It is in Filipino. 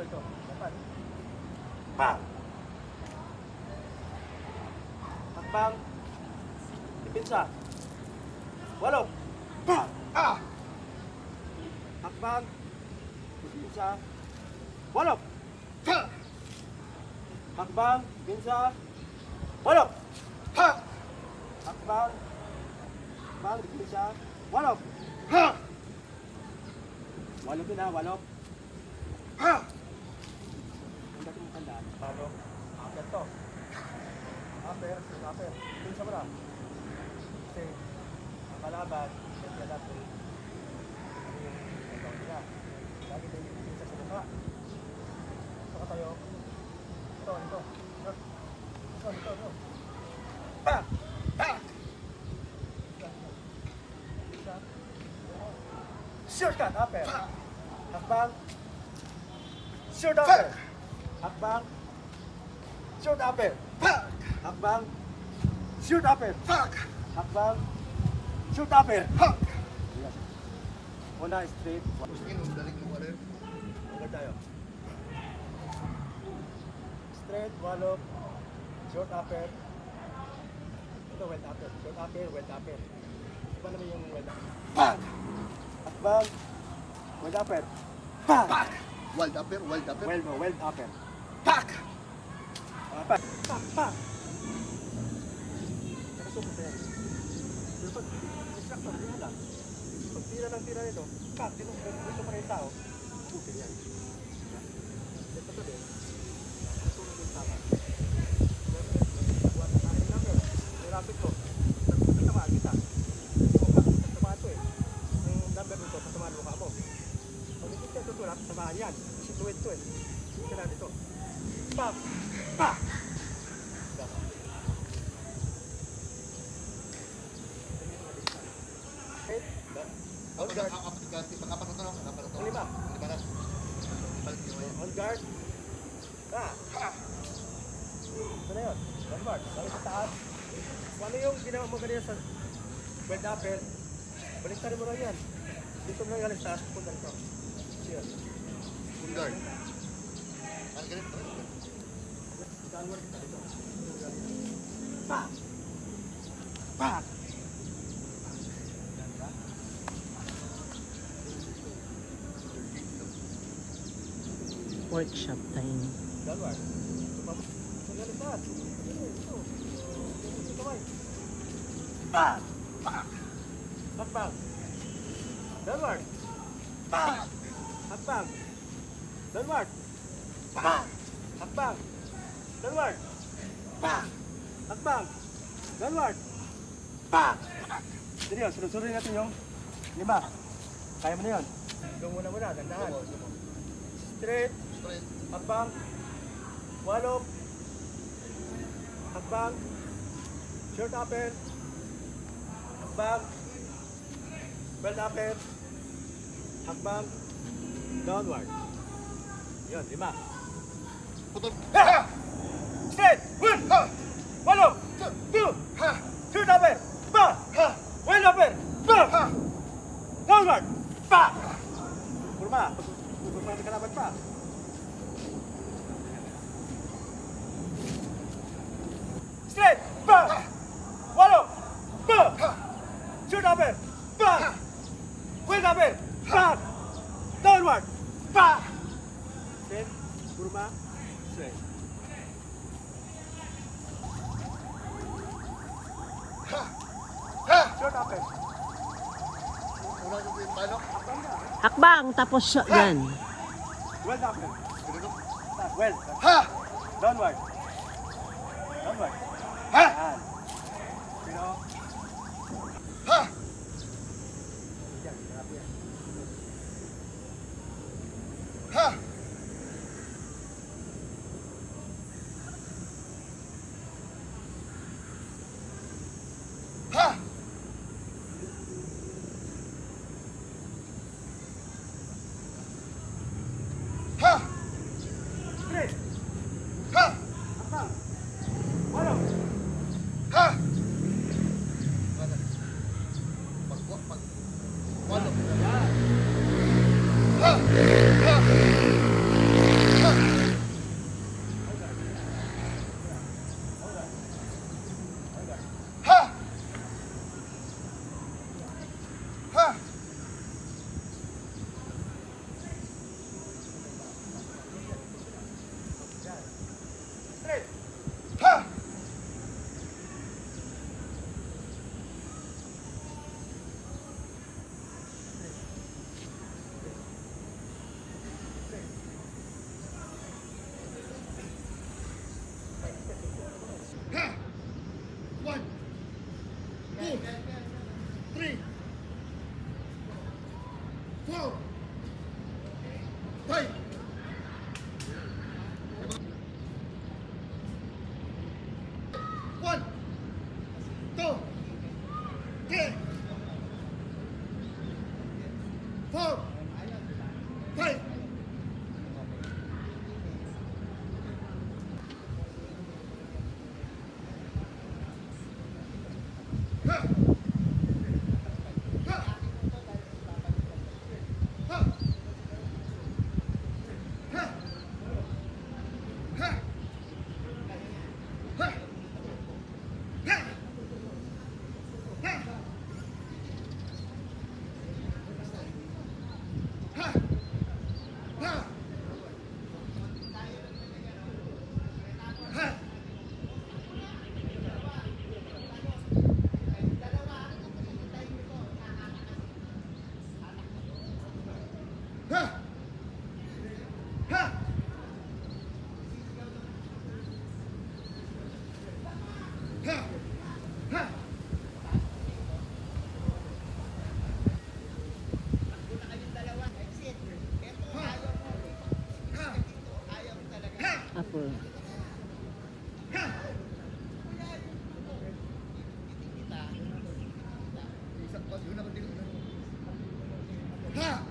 ito. Dapat. Bang! Hakbang. Depensa. Walok. Bang! Hakbang. Depensa. Walok. Hakbang. Depensa. Walok. Hakbang. Hakbang. Depensa. Walok. Walok yun ha, walok. Ang dati mong tandaan. Walok. Aper to. Aper. Depensa mo na. Kasi ang kalaban, kaya natin yung nila. Lagi tayo yung depensa sa mukha. Saka tayo. Ito. Pa! Shortcut, upper. Hakbang. Short upper. Hakbang. Short upper. Hakbang. Short upper. Hakbang. Short upper. Una straight. Agad tayo. Straight, walop. Short upper. Ito, wet upper. Short upper, wet upper. Iba naman yung wet upper. Hakbang. Wet upper. Wild upper. Weld upper. Pak! Pak. Nakasukot na yan. Pero pag instructor, yan lang. Pag tira nito, pak, dito pa rin tao, bukil yan. Ito sabi, susunod yung tama. May rapid ko. Tamaan kita. Tamaan to eh. Yung number nito, patamaan mukha mo. Pag hindi ka tutulak, tamaan yan. Kasi tuwid to eh. Kaya dito. Pak! Pak! Lima. On guard. Ito na yun. On guard. Balik sa taas. Kung ano yung ginawa mo ganyan sa weld upper, balik ka rin mo lang yan. Dito mo lang galing sa taas. Punta nito. Cheers. On guard. Ano ganito? Downward kita dito. Pak! Pak! Workshop time. Downward. Galing sa taas. Ito. Ito kamay. Pak! Pak! Hakbang. Downward. Pak! Hakbang. Downward. Pak! Hakbang. Downward. Pak! Hakbang. Downward. Pak! Sige yun, sunod-sunod natin yung 5. Kaya mo na yun. Doon muna, dandahan. Straight. Hakbang. Walop. Hakbang. Short upper. Hakbang. Belt upper. Hakbang. Downward. Yun, 5. Putol. Straight. 1. Walop. 2. Short upper. Pa. Well upper. Pa. Downward. Pa. Kurma. Kurma ng kalaban pa. Straight. Pa. Walop. Pa. Short upper. Pa. Well upper. Pa. Downward. Pa. Straight. Kurma. Straight. Short upper. Una ko yung paano? Hakbang, tapos yan. Well upper. Ganito? Well. Ha! Downward. Downward. Ha! Yan. Pero, Ha! yan, grabe yan. Ha! Ha! Ha! Straight. Ha! Hakbang. Walok. Ha! Pag... Walo. Yan. Ha! Ha! Fight! One, two, three, four, five. Ha! Ha! Ha! Ha! Ha! Ha! Ha! Ha! Ha! Ha! Ha! Ha! Ha! Ha! Ha! Apo. Ha!